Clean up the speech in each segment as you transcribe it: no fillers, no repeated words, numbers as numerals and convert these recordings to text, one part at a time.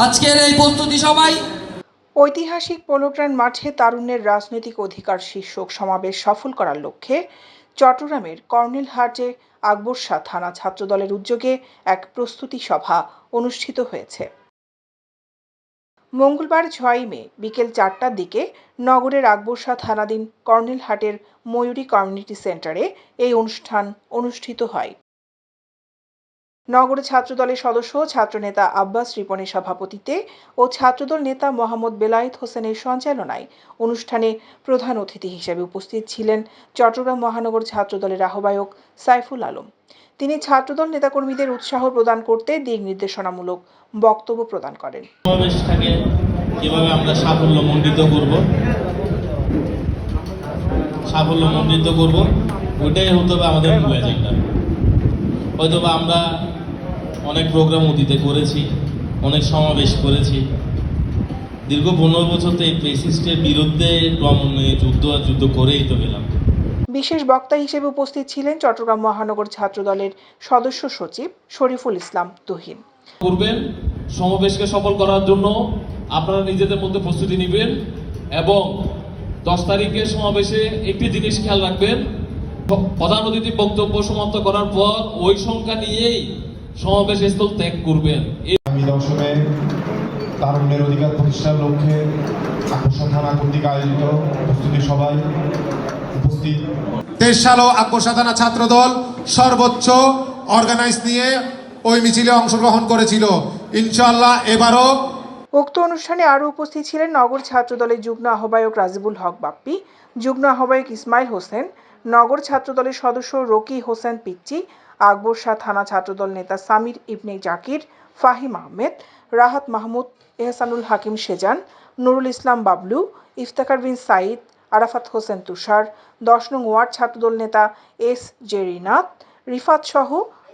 আজকের এই প্রস্তুতি সভায় ঐতিহাসিক পোলোগ্রাউন্ড মাঠে তারুণ্যের রাজনৈতিক অধিকার শীর্ষক সমাবেশ সফল করার লক্ষ্যে চট্টগ্রামের কর্নেলহাটে আকবর শাহ থানা ছাত্রদলের উদ্যোগে এক প্রস্তুতি সভা অনুষ্ঠিত হয়েছে। মঙ্গলবার ৬ মে বিকেল ৪টার দিকে নগরের আকবর শাহ থানাধীন কর্নেলহাটের ময়ূরী কমিউনিটি সেন্টারে এই অনুষ্ঠান অনুষ্ঠিত হয়। নগর ছাত্রদলের সদস্য ছাত্রনেতা আব্বাস রিপনের সভাপতিত্বে ও ছাত্রদল নেতা মোহাম্মদ বেলায়েত হোসেনের সঞ্চালনায় অনুষ্ঠানে প্রধান অতিথি হিসেবে উপস্থিত ছিলেন চট্টগ্রাম মহানগর ছাত্রদলের আহ্বায়ক সাইফুল আলম। তিনি ছাত্রদল নেতাকর্মীদের উৎসাহ প্রদান করতে দিক নির্দেশনামূলক বক্তব্য প্রদান করেন। সমাবেশটাকে কিভাবে আমরা সাফল্যমণ্ডিত করব ওইটাই হতে হবে আমাদের মূল এজেন্ডা। হয়তোবা আমরা অনেক প্রোগ্রাম অতীতে করেছি, অনেক সমাবেশ করেছি, দীর্ঘ 15 বছর তো এই ফেসিস্টের বিরুদ্ধে যুদ্ধ করেই তো গেলাম। বিশেষ বক্তা হিসেবে উপস্থিত ছিলেন চট্টগ্রাম মহানগর ছাত্রদলের সদস্য সচিব শরীফুল ইসলাম তুহিন। করবেন সমাবেশকে সফল করার জন্য আপনারা নিজেদের মধ্যে প্রস্তুতি নেবেন এবং 10 তারিখে সমাবেশে একটি জিনিস খেয়াল রাখবেন, প্রধান অতিথি বক্তব্য সমাপ্ত করার পর ওই সংখ্যা নিয়েই সমাবেশ স্থল ত্যাগ করবেন। আগামী 10 মে তারুণ্যের অধিকার প্রতিষ্ঠার লক্ষ্যে আকবর শাহ থানা কর্তৃক আয়োজিত প্রস্তুতি সভায় উপস্থিত 23 সালও আকবর শাহ থানা ছাত্রদল সর্বোচ্চ অর্গানাইজ নিয়ে ওই মিছিলে অংশগ্রহণ করেছিল। ইনশাআল্লাহ এবারও। উক্ত অনুষ্ঠানে আরও উপস্থিত ছিলেন নগর ছাত্রদলের যুগ্ম আহ্বায়ক রাজিবুল হক বাপ্পি, যুগ্ম আহ্বায়ক ইসমাইল হোসেন, নগর ছাত্রদলের সদস্য রকি হোসেন পিচ্চি, আকবর শাহ থানা ছাত্রদল নেতা সামির ইবনে জাকির, ফাহিম আহমেদ, রাহাত মাহমুদ, এহসানুল হাকিম সেজান, নুরুল ইসলাম বাবলু, ইফতেখার বিন সাইদ, আরাফাত হোসেন তুষার, 10 নং ওয়ার্ড ছাত্রদল নেতা এস জে রিনাত, রিফাত সহ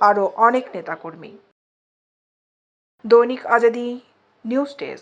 আরও অনেক নেতাকর্মী। দৈনিক আজাদী নিউজ ডেস্ক।